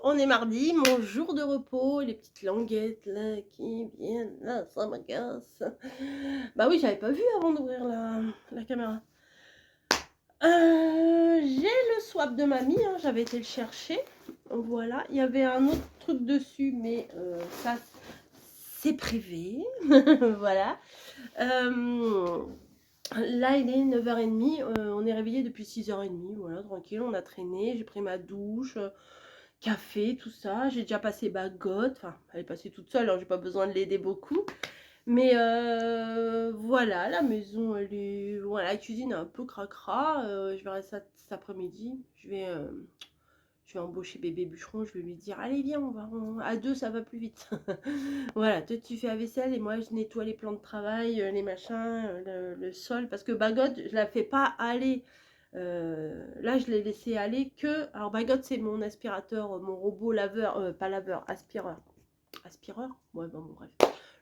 on est mardi, mon jour de repos, les petites languettes là qui viennent là, ça m'agace. Bah oui, j'avais pas vu avant d'ouvrir la caméra. J'ai le swap de mamie, hein, j'avais été le chercher. Voilà, il y avait un autre truc dessus, mais ça, c'est privé. Voilà. Là, il est 9h30, on est réveillé depuis 6h30, voilà, tranquille, on a traîné, j'ai pris ma douche, café, tout ça. J'ai déjà passé Bagotte, enfin, elle est passée toute seule, alors j'ai pas besoin de l'aider beaucoup. Mais voilà, la maison, elle est. Voilà, la cuisine est un peu cracra. Je verrai ça cet après-midi. Je vais embaucher bébé bûcheron. Je vais lui dire, allez, viens, à deux, ça va plus vite. Voilà, toi, tu fais la vaisselle et moi, je nettoie les plans de travail, les machins, le sol. Parce que Bagotte, je la fais pas aller. Là, je l'ai laissé aller que. Alors, Bagotte, c'est mon aspirateur, mon robot laveur, pas laveur, aspireur. Aspireur? Ouais, bon, bref.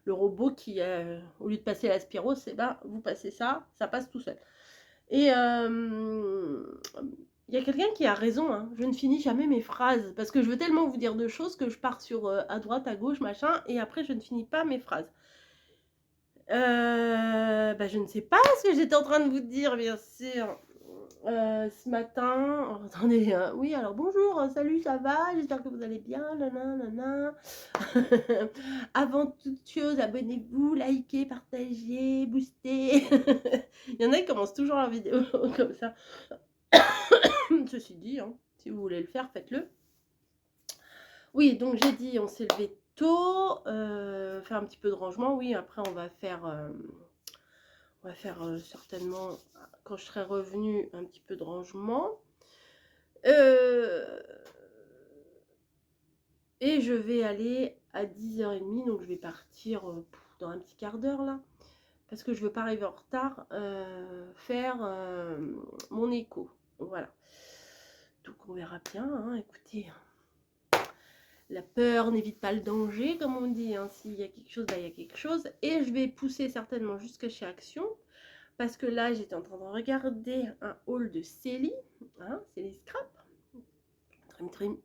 Le robot qui, au lieu de passer l'aspiro, c'est ben, vous passez ça, ça passe tout seul. Et il y a quelqu'un qui a raison, hein. Je ne finis jamais mes phrases parce que je veux tellement vous dire de choses que je pars sur à droite, à gauche, machin, et après je ne finis pas mes phrases. Bah, je ne sais pas ce que j'étais en train de vous dire, bien sûr. Ce matin, oh, attendez, oui, alors bonjour, salut, ça va, j'espère que vous allez bien, nanana. Avant toute chose, abonnez-vous, likez, partagez, boostez. Il y en a qui commencent toujours leur vidéo comme ça. Ceci dit, hein, si vous voulez le faire, faites-le. Oui, donc j'ai dit, on s'est levé tôt, faire un petit peu de rangement. Oui, après on va faire certainement, quand je serai revenue, un petit peu de rangement. Et je vais aller à 10h30, donc je vais partir dans un petit quart d'heure là. Parce que je veux pas arriver en retard, faire mon écho. Voilà. Donc on verra bien, hein, écoutez. La peur n'évite pas le danger, comme on dit, hein. S'il y a quelque chose, bah, il y a quelque chose. Et je vais pousser certainement jusqu'à chez Action. Parce que là, j'étais en train de regarder un haul de Célie, hein, Célie Scrap,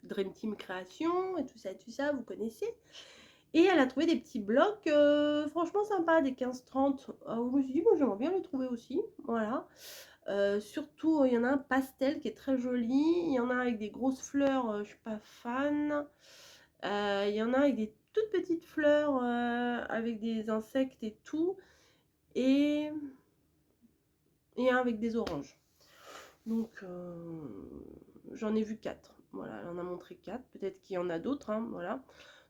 Dream Team Création, et tout ça, vous connaissez. Et elle a trouvé des petits blocs franchement sympas, des 15-30. Je me suis dit, moi j'aimerais bien les trouver aussi. Voilà. Surtout, il y en a un pastel qui est très joli. Il y en a avec des grosses fleurs, je suis pas fan. Il y en a avec des toutes petites fleurs avec des insectes et tout. Et un avec des oranges. Donc, j'en ai vu 4. Voilà, elle en a montré 4. Peut-être qu'il y en a d'autres, hein, voilà.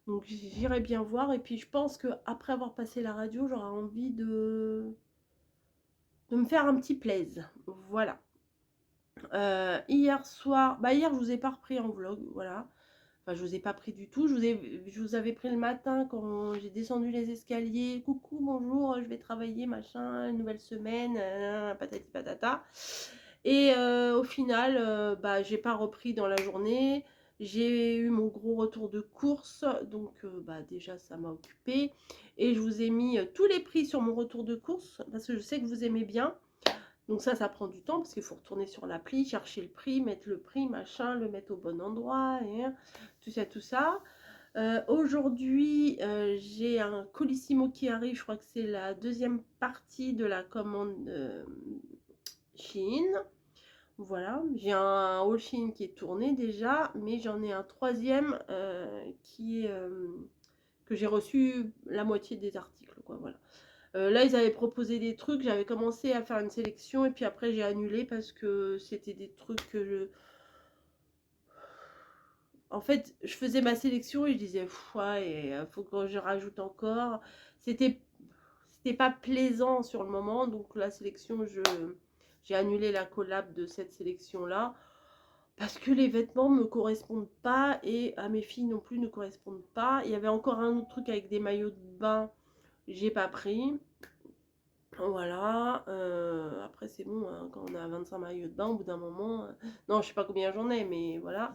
Donc j'irai bien voir. Et puis je pense qu'après avoir passé la radio, j'aurai envie de me faire un petit plaise. Voilà. Hier soir, bah hier je vous ai pas repris en vlog, voilà. Enfin je vous ai pas pris du tout. Je vous avais pris le matin quand j'ai descendu les escaliers. Coucou, bonjour, je vais travailler, machin, nouvelle semaine, patati patata. Et au final, bah j'ai pas repris dans la journée. J'ai eu mon gros retour de course, donc bah déjà ça m'a occupé. Et je vous ai mis tous les prix sur mon retour de course parce que je sais que vous aimez bien. Donc ça prend du temps parce qu'il faut retourner sur l'appli, chercher le prix, mettre le prix, machin, le mettre au bon endroit, et tout ça, tout ça. Aujourd'hui, j'ai un Colissimo qui arrive, je crois que c'est la deuxième partie de la commande Shein. Voilà, j'ai un haul Shein qui est tourné déjà, mais j'en ai un troisième qui est, que j'ai reçu la moitié des articles, quoi, voilà. Là, ils avaient proposé des trucs, j'avais commencé à faire une sélection et puis après j'ai annulé parce que c'était des trucs que En fait, je faisais ma sélection et je disais, ouais, il faut que je rajoute encore. C'était pas plaisant sur le moment, donc la sélection, j'ai annulé la collab de cette sélection-là parce que les vêtements me correspondent pas et à mes filles non plus ne correspondent pas. Il y avait encore un autre truc avec des maillots de bain, j'ai pas pris. Voilà, après c'est bon, hein, quand on a 25 maillots de bain, au bout d'un moment, non, je sais pas combien j'en ai, mais voilà.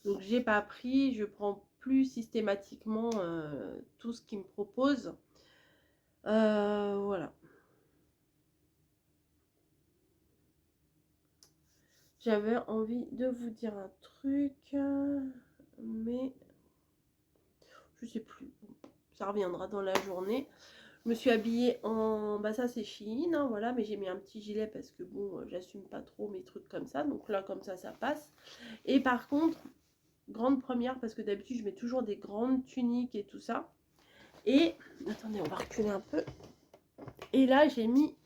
Donc j'ai pas pris, je prends plus systématiquement tout ce qu'ils me proposent. Voilà. J'avais envie de vous dire un truc. mais je sais plus. Ça reviendra dans la journée. Je me suis habillée en... Bah ça c'est Shein, hein, voilà, mais j'ai mis un petit gilet parce que bon, j'assume pas trop mes trucs comme ça. Donc là, comme ça passe. Et par contre, grande première, parce que d'habitude, je mets toujours des grandes tuniques et tout ça. Et, attendez, on va reculer un peu. Et là, j'ai mis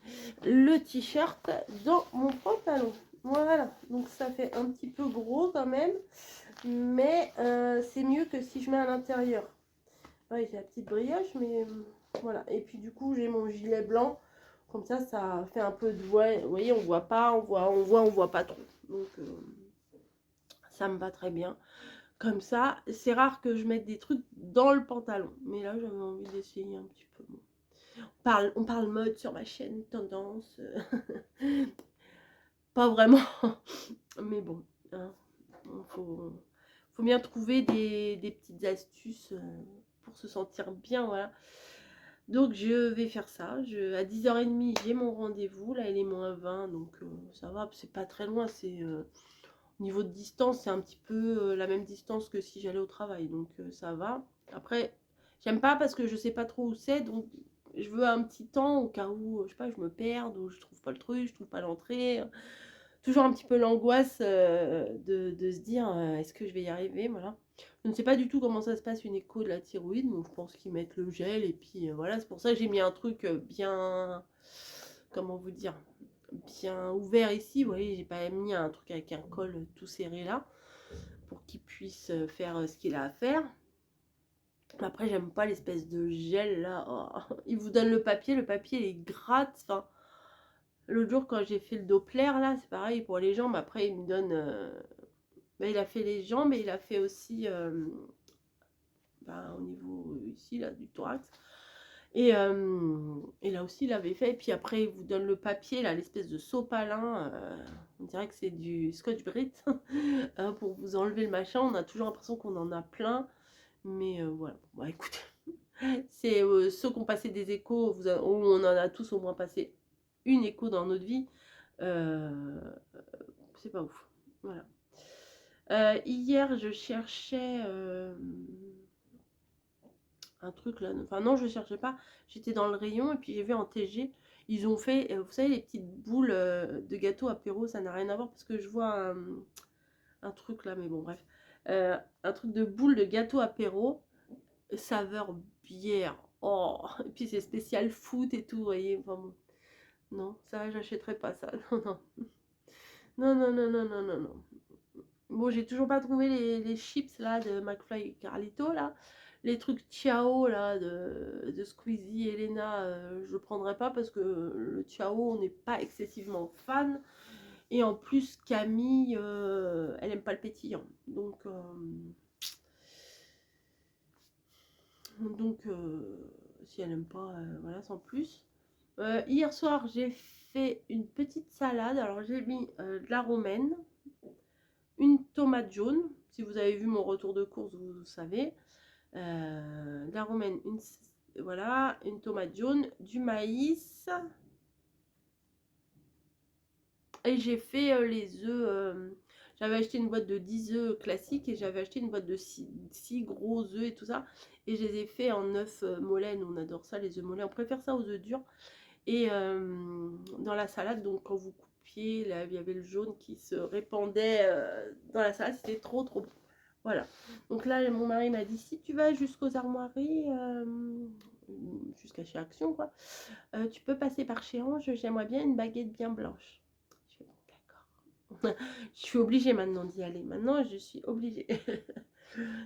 le t-shirt dans mon pantalon. Voilà, donc ça fait un petit peu gros quand même. Mais c'est mieux que si je mets à l'intérieur. Ouais, j'ai la petite brioche, mais voilà. Et puis du coup, j'ai mon gilet blanc. Comme ça fait un peu de voix. Vous voyez, on voit pas, on voit pas trop. Donc, ça me va très bien. Comme ça, c'est rare que je mette des trucs dans le pantalon. Mais là, j'avais envie d'essayer un petit peu. Bon. On parle mode sur ma chaîne, tendance. Pas vraiment. Mais bon, hein, faut bien trouver des petites astuces pour se sentir bien, voilà. Donc je vais faire ça. À 10h30, j'ai mon rendez-vous. Là, il est -20, donc ça va, c'est pas très loin. C'est au niveau de distance, c'est un petit peu la même distance que si j'allais au travail, donc ça va. Après, j'aime pas parce que je sais pas trop où c'est, donc je veux un petit temps au cas où, je sais pas, je me perde ou je trouve pas le truc, je trouve pas l'entrée. Toujours un petit peu l'angoisse de se dire est-ce que je vais y arriver, voilà. Je ne sais pas du tout comment ça se passe une écho de la thyroïde, donc je pense qu'ils mettent le gel et puis voilà, c'est pour ça que j'ai mis un truc bien, comment vous dire, bien ouvert ici. Vous voyez, j'ai pas mis un truc avec un col tout serré là pour qu'il puisse faire ce qu'il a à faire. Après, j'aime pas l'espèce de gel là. Oh. Il vous donne le papier il est gratte. Enfin, l'autre jour quand j'ai fait le Doppler là, c'est pareil pour les jambes. Après, il me donne ben, il a fait les jambes et il a fait aussi ben, au niveau ici là du thorax. Et là aussi, il avait fait. Et puis après, il vous donne le papier, là, l'espèce de sopalin. On dirait que c'est du Scotch-Brite pour vous enlever le machin. On a toujours l'impression qu'on en a plein. Mais voilà. Bon, bah, écoutez, c'est ceux qui ont passé des échos, on en a tous au moins passé une écho dans notre vie. C'est pas ouf. Voilà. Hier, je cherchais un truc là, enfin non, je cherchais pas, j'étais dans le rayon et puis j'ai vu en TG, ils ont fait, vous savez, les petites boules de gâteau apéro, ça n'a rien à voir parce que je vois un truc là, mais bon bref, un truc de boules de gâteau apéro, saveur bière, oh, et puis c'est spécial foot et tout, vous voyez, enfin bon, non, ça j'achèterai pas ça, non, non, non, non, non, non, non, non. Bon, j'ai toujours pas trouvé les chips là de McFly et Carlito là. Les trucs Ciao là de Squeezie et Elena, je prendrai pas parce que le Ciao, on n'est pas excessivement fan. Et en plus, Camille, elle aime pas le pétillant. Donc, si elle aime pas, voilà, sans plus. Hier soir, j'ai fait une petite salade. Alors, j'ai mis de la romaine, une tomate jaune. Si vous avez vu mon retour de course, vous savez. De la romaine, voilà, une tomate jaune, du maïs. Et j'ai fait les œufs. J'avais acheté une boîte de 10 œufs classiques et j'avais acheté une boîte de 6 gros œufs et tout ça. Et je les ai fait en œufs mollets. Nous, on adore ça, les œufs mollets. On préfère ça aux œufs durs. Et dans la salade, donc quand vous coupiez, là, il y avait le jaune qui se répandait dans la salade. C'était trop, trop bon. Voilà. Donc là, mon mari m'a dit, si tu vas jusqu'aux armoiries, jusqu'à chez Action, quoi, tu peux passer par chez Ange, j'aimerais bien une baguette bien blanche. Je fais, bon, d'accord. Je suis obligée maintenant d'y aller. Maintenant, je suis obligée.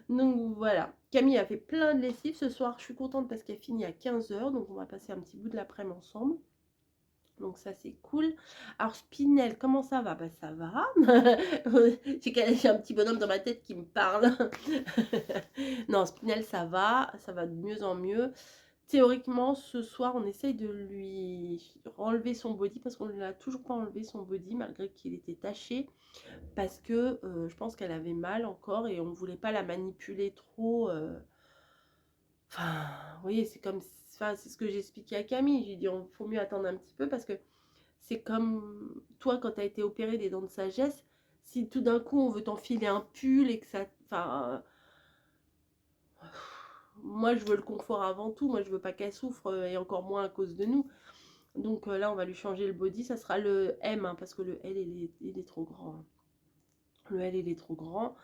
Donc voilà. Camille a fait plein de lessive ce soir. Je suis contente parce qu'elle finit à 15h. Donc on va passer un petit bout de l'après-midi ensemble. Donc ça c'est cool. Alors Spinel, comment ça va? Bah ça va. J'ai un petit bonhomme dans ma tête qui me parle. Non, Spinel ça va de mieux en mieux. Théoriquement ce soir on essaye de lui enlever son body parce qu'on ne l'a toujours pas enlevé son body malgré qu'il était taché. Parce que je pense qu'elle avait mal encore et on ne voulait pas la manipuler trop. Enfin, vous voyez, c'est comme, enfin, c'est ce que j'ai expliqué à Camille. J'ai dit, il faut mieux attendre un petit peu parce que c'est comme toi quand tu as été opéré des dents de sagesse. Si tout d'un coup on veut t'enfiler un pull et que ça, enfin, moi, je veux le confort avant tout. Moi, je veux pas qu'elle souffre, et encore moins à cause de nous. Donc là, on va lui changer le body. Ça sera le M, hein, parce que le L, il est trop grand. Hein. Le L, il est trop grand.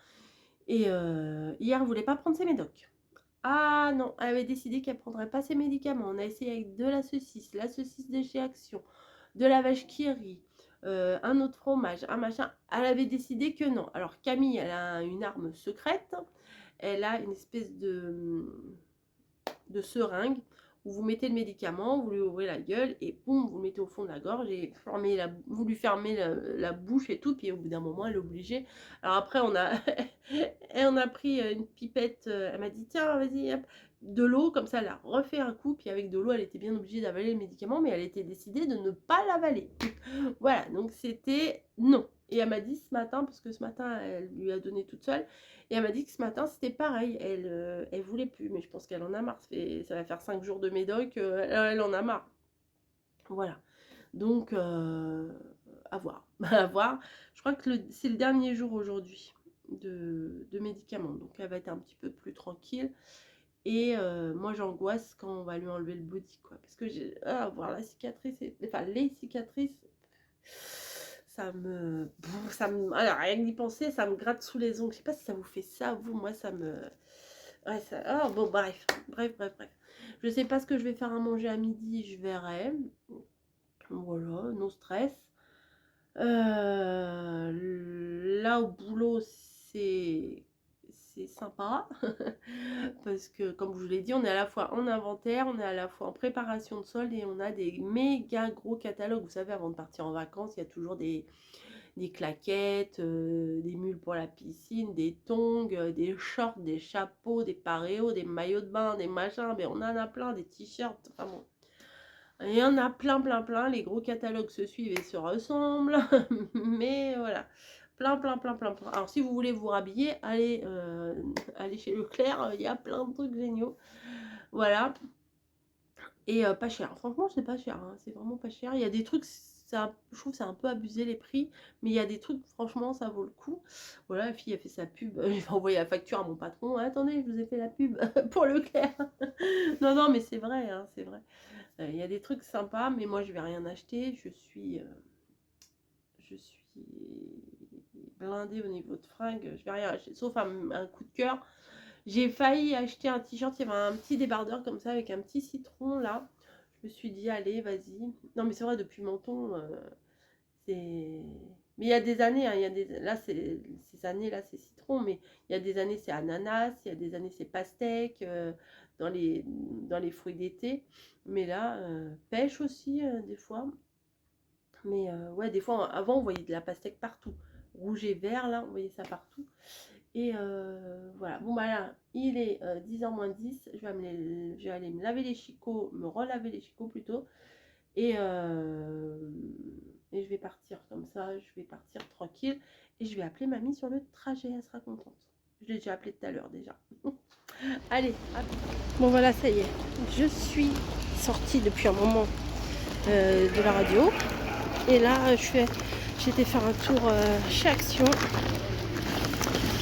Et hier, elle voulait pas prendre ses médocs. Ah non, elle avait décidé qu'elle prendrait pas ses médicaments. On a essayé avec de la saucisse de chez Action, de la vache qui rit, un autre fromage, un machin. Elle avait décidé que non. Alors Camille, elle a une arme secrète. Elle a une espèce de seringue où vous mettez le médicament, vous lui ouvrez la gueule et boum, vous le mettez au fond de la gorge et vous lui fermez la bouche et tout. Puis au bout d'un moment, elle est obligée. Alors après, on a pris une pipette. Elle m'a dit tiens, vas-y, hop, de l'eau, comme ça, elle a refait un coup. Puis avec de l'eau, elle était bien obligée d'avaler le médicament, mais elle était décidée de ne pas l'avaler. Voilà, donc c'était non. Et elle m'a dit ce matin, parce que ce matin, elle lui a donné toute seule. Et elle m'a dit que ce matin, c'était pareil. Elle voulait plus, mais je pense qu'elle en a marre. Ça va faire 5 jours de médoc. Elle en a marre. Voilà. Donc, à voir. À voir. Je crois que c'est le dernier jour aujourd'hui de médicaments. Donc, elle va être un petit peu plus tranquille. Et moi, j'angoisse quand on va lui enlever le body, quoi. Parce que voir la cicatrice, enfin, les cicatrices, alors, rien que d'y penser, ça me gratte sous les ongles. Je sais pas si ça vous fait ça, vous, moi, ça me... Ouais, ça... Ah, bon, bref. Je sais pas ce que je vais faire à manger à midi, je verrai. Voilà, no stress. Là, au boulot, c'est sympa. Parce que, comme je vous l'ai dit, on est à la fois en inventaire, on est à la fois en préparation de solde et on a des méga gros catalogues. Vous savez, avant de partir en vacances, il y a toujours des claquettes, des mules pour la piscine, des tongs, des shorts, des chapeaux, des paréos, des maillots de bain, des machins. Mais on en a plein, des t-shirts. Enfin bon. Il y en a plein. Les gros catalogues se suivent et se ressemblent. Mais voilà. Plein. Alors, si vous voulez vous rhabiller, allez chez Leclerc. Il y a plein de trucs géniaux. Voilà. Et pas cher. Franchement, c'est pas cher. Hein. C'est vraiment pas cher. Il y a des trucs, je trouve que c'est un peu abusé les prix. Mais il y a des trucs, franchement, ça vaut le coup. Voilà, la fille a fait sa pub. Je vais envoyer la facture à mon patron. Attendez, je vous ai fait la pub pour Leclerc. Non, mais c'est vrai. Hein, c'est vrai. Il y a des trucs sympas, mais moi, je vais rien acheter. Je suis blindée au niveau de fringues. Je vais rien acheter, sauf un coup de cœur. J'ai failli acheter un t-shirt, il y avait un petit débardeur comme ça avec un petit citron là. Je me suis dit allez, vas-y. Non mais c'est vrai, depuis Menton, c'est... Mais il y a des années, hein, là ces années-là c'est citron, mais il y a des années c'est ananas, il y a des années c'est pastèque, dans les fruits d'été. Mais là, pêche aussi des fois. Mais ouais, des fois, avant on voyait de la pastèque partout. Rouge et vert, là, on voyait ça partout. Et voilà, bon bah là, il est 10h moins 10, je vais aller me laver les chicots, me relaver les chicots plutôt, et je vais partir comme ça, je vais partir tranquille, et je vais appeler mamie sur le trajet, elle sera contente. Je l'ai déjà appelé tout à l'heure déjà. Allez, bon voilà, ça y est, je suis sortie depuis un moment de la radio, et là, j'étais faire un tour chez Action.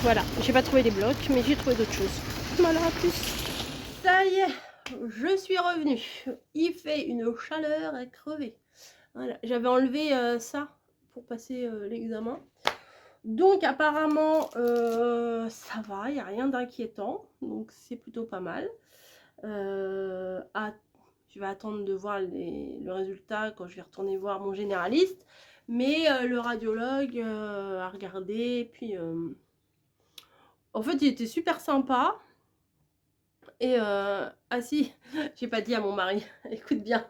Voilà, j'ai pas trouvé les blocs, mais j'ai trouvé d'autres choses. Voilà, à plus. Ça y est, je suis revenue. Il fait une chaleur à crever. Voilà, j'avais enlevé ça pour passer l'examen. Donc apparemment, ça va, il n'y a rien d'inquiétant. Donc c'est plutôt pas mal. Je vais attendre de voir le résultat quand je vais retourner voir mon généraliste. Mais le radiologue a regardé, puis... en fait, il était super sympa. Et ah si, j'ai pas dit à mon mari, écoute bien.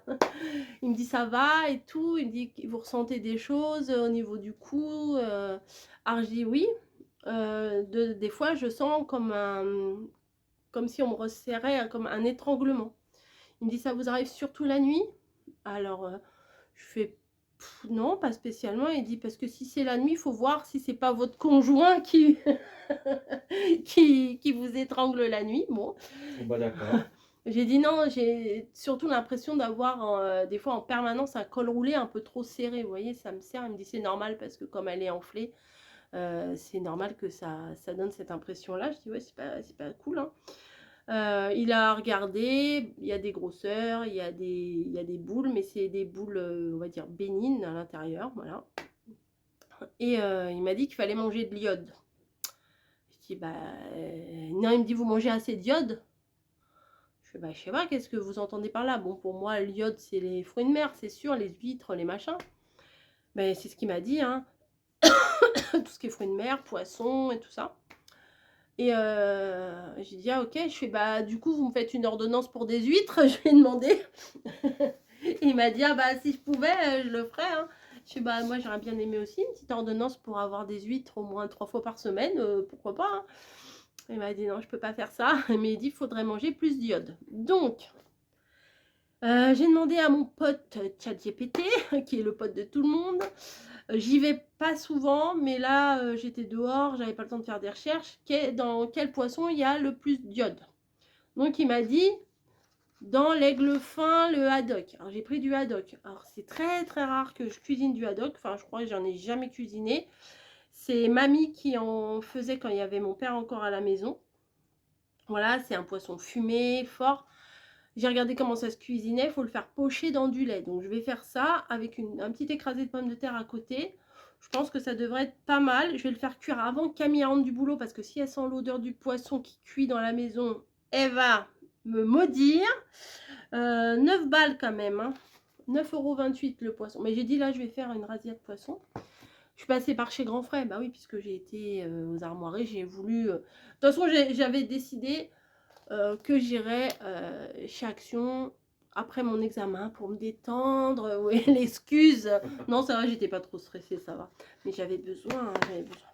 Il me dit ça va et tout. Il me dit que vous ressentez des choses au niveau du cou. Alors je dis oui. Des fois, je sens comme si on me resserrait, comme un étranglement. Il me dit ça vous arrive surtout la nuit. Alors je fais non, pas spécialement. Il dit parce que si c'est la nuit, il faut voir si c'est pas votre conjoint qui qui vous étrangle la nuit. Bon. Bah d'accord. J'ai dit non, j'ai surtout l'impression d'avoir des fois en permanence un col roulé un peu trop serré. Vous voyez, ça me serre. Il me dit c'est normal parce que comme elle est enflée, c'est normal que ça donne cette impression-là. Je dis ouais, c'est pas cool. Hein. Il a regardé, il y a des grosseurs, il y a des boules, mais c'est des boules, on va dire bénignes à l'intérieur, voilà. Et il m'a dit qu'il fallait manger de l'iode. Je dis: «Bah, non», il me dit: «Vous mangez assez d'iode?» Je fais: «Bah, je sais pas, qu'est-ce que vous entendez par là?» Bon, pour moi, l'iode, c'est les fruits de mer, c'est sûr, les huîtres, les machins. Mais c'est ce qu'il m'a dit, hein, tout ce qui est fruits de mer, poissons et tout ça. Et j'ai dit: «Ah OK». Je fais: «Bah, du coup, vous me faites une ordonnance pour des huîtres?» Je lui ai demandé. Il m'a dit: «Ah bah, si je pouvais, je le ferais, hein». Je fais: «Bah, moi, j'aurais bien aimé aussi une petite ordonnance pour avoir des huîtres au moins 3 fois par semaine, pourquoi pas, hein?» Il m'a dit: «Non, je peux pas faire ça», mais il dit: «Il faudrait manger plus d'iode». Donc j'ai demandé à mon pote ChatGPT, qui est le pote de tout le monde. J'y vais pas souvent, mais là, j'étais dehors, j'avais pas le temps de faire des recherches. Dans quel poisson il y a le plus d'iode? Donc il m'a dit: «Dans l'aigle fin, le haddock». Alors j'ai pris du haddock. Alors c'est très, très rare que je cuisine du haddock, enfin je crois que j'en ai jamais cuisiné. C'est mamie qui en faisait quand il y avait mon père encore à la maison. Voilà, c'est un poisson fumé, fort. J'ai regardé comment ça se cuisinait, il faut le faire pocher dans du lait. Donc je vais faire ça avec un petit écrasé de pommes de terre à côté. Je pense que ça devrait être pas mal. Je vais le faire cuire avant que Camille rentre du boulot, parce que si elle sent l'odeur du poisson qui cuit dans la maison, elle va me maudire. 9 balles quand même, hein. 9,28 € le poisson. Mais j'ai dit là, je vais faire une razzia de poisson. Je suis passée par chez Grand Frais, bah oui, puisque j'ai été aux Armoiries, j'ai voulu... De toute façon, j'avais décidé que j'irais chez Action après mon examen pour me détendre. Ouais, l'excuse. Non, ça va, j'étais pas trop stressée, ça va. Mais j'avais besoin, hein, j'avais besoin.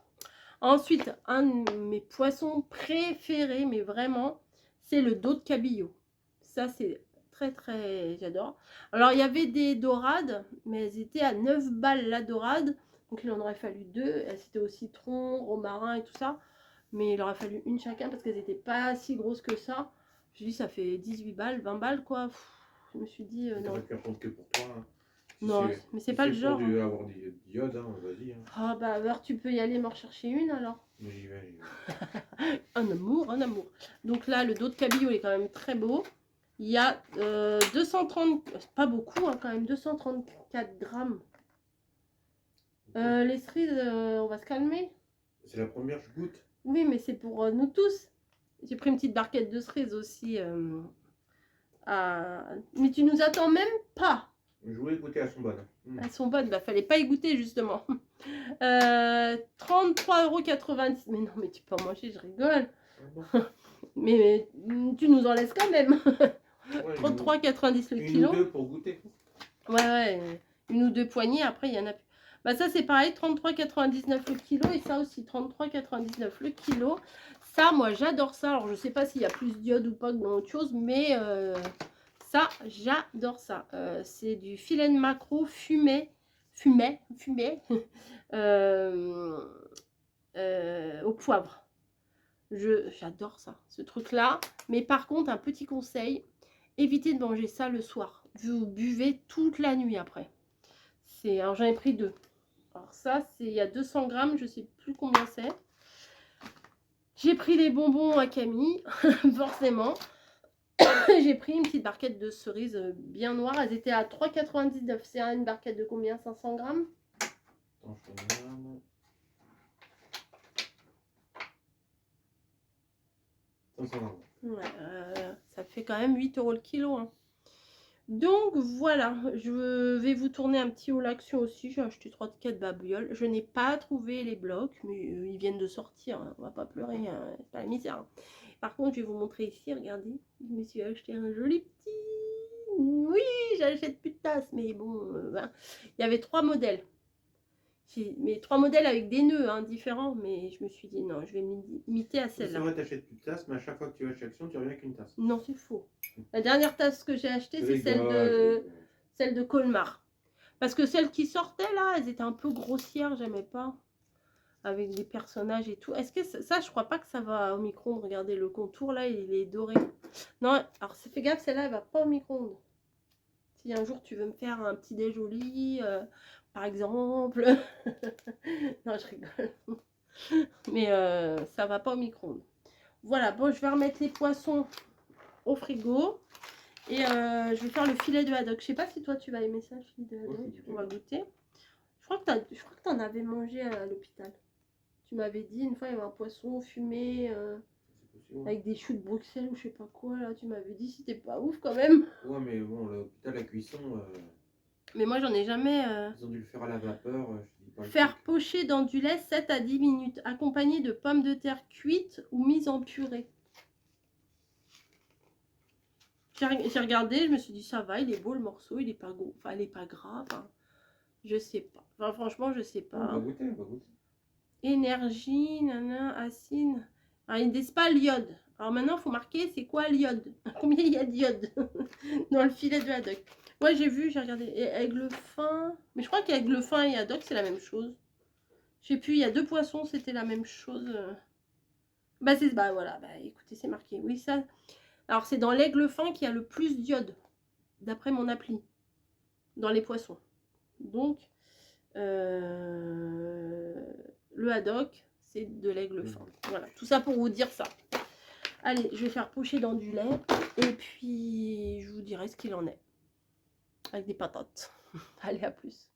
Ensuite, un de mes poissons préférés, mais vraiment, c'est le dos de cabillaud. Ça, c'est très, très... J'adore. Alors, il y avait des dorades, mais elles étaient à 9 balles la dorade. Donc, il en aurait fallu 2. C'était au citron, romarin et tout ça. Mais il aurait fallu une chacun parce qu'elles n'étaient pas si grosses que ça. Je dis, ça fait 18 balles, 20 balles, quoi. Pff, je me suis dit, non. T'aurais pu apprendre que pour toi. Hein. Si Non, mais c'est pas le genre. Pour avoir des diodes, hein, vas-y. Hein. Ah bah alors tu peux y aller m'en rechercher une alors. J'y vais, j'y vais. Un amour, un amour. Donc là, le dos de cabillaud est quand même très beau. Il y a 230, pas beaucoup, hein, quand même, 234 grammes. Les cerises, on va se calmer. C'est la première, je goûte. Oui, mais c'est pour nous tous. J'ai pris une petite barquette de cerises aussi. Mais tu nous attends même pas. Je voulais goûter, elles sont bonnes. Elles sont bonnes, bah fallait pas y goûter justement. 33,90 €. Mais non, mais tu peux en manger, je rigole. Mais tu nous en laisses quand même. Ouais, 33,90 € le kilo. Une ou deux pour goûter. Ouais, une ou deux poignées, après il y en a plus. Bah ça c'est pareil, 33,99 € le kilo, et ça aussi 33,99 € le kilo. Ça, moi j'adore ça. Alors je sais pas s'il y a plus d'iode ou pas que dans autre chose, mais ça j'adore ça. C'est du filet de maquereau fumé au poivre. J'adore ça, ce truc là. Mais par contre, un petit conseil, évitez de manger ça le soir. Vous buvez toute la nuit après. Alors j'en ai pris 2. Alors ça, il y a 200 grammes, je sais plus combien c'est. J'ai pris les bonbons à Camille, forcément. J'ai pris une petite barquette de cerises bien noires. Elles étaient à 3,99 €. C'est une barquette de combien? 500 grammes? Attends, je regarde. 500 grammes. Ouais, ça fait quand même 8 € le kilo. Hein. Donc voilà, je vais vous tourner un petit haul action aussi. J'ai acheté 3 tickets de babioles. Je n'ai pas trouvé les blocs, mais ils viennent de sortir. Hein. On va pas pleurer, hein. C'est pas la misère. Hein. Par contre, je vais vous montrer ici, regardez. Je me suis acheté un joli petit... Oui, j'achète plus de tasses, mais bon, ben. Il y avait 3 modèles. Mais 3 modèles avec des nœuds hein, différents, mais je me suis dit non, je vais m'imiter à celle-là. C'est vrai, t'achètes plus de tasses, mais à chaque fois que tu vas chez Action, tu reviens avec une tasse. Non, c'est faux. La dernière tasse que j'ai achetée, c'est celle de Colmar. Parce que celles qui sortaient là, elles étaient un peu grossières, j'aimais pas. Avec des personnages et tout. Est-ce que ça, je crois pas que ça va au micro-ondes. Regardez le contour là, il est doré. Non, alors fais gaffe, celle-là, elle va pas au micro-ondes. Si un jour tu veux me faire un petit déj au lit, par exemple. Non, je rigole. Mais ça va pas au micro-ondes. voilà, bon, je vais remettre les poissons au frigo. Et je vais faire le filet de haddock. Je sais pas si toi tu vas aimer ça, le filet de haddock. On va goûter. Je crois que t'en avais mangé à l'hôpital. Tu m'avais dit une fois il y avait un poisson fumé avec des choux de Bruxelles ou je sais pas quoi là. Tu m'avais dit c'était pas ouf quand même. Ouais, mais bon, l'hôpital, la cuisson, Mais moi j'en ai jamais. ils ont dû le faire à la vapeur. Je dis pas le Faire truc. pocher dans du lait 7 à 10 minutes, accompagné de pommes de terre cuites ou mises en purée. J'ai regardé, je me suis dit ça va, il est beau le morceau, il est pas gros, enfin il est pas grave. Hein. Je sais pas. Enfin franchement je sais pas. On va goûter, on va goûter. Énergie, nana, acide. Alors, ils ne disent pas l'iode. Alors maintenant, il faut marquer c'est quoi l'iode. Combien il y a d'iode dans le filet de haddock. Moi, j'ai vu, j'ai regardé. Et aigle fin. Mais je crois qu'aigle fin et haddock, c'est la même chose. Je sais plus, il y a 2 poissons, c'était la même chose. Bah voilà, bah écoutez, c'est marqué. Oui, ça. Alors, c'est dans l'aigle fin qu'il y a le plus d'iode, d'après mon appli, dans les poissons. Donc, le haddock, c'est de l'aigle fin. Voilà, tout ça pour vous dire ça. Allez, je vais faire pocher dans du lait et puis je vous dirai ce qu'il en est. Avec des patates. Allez, à plus.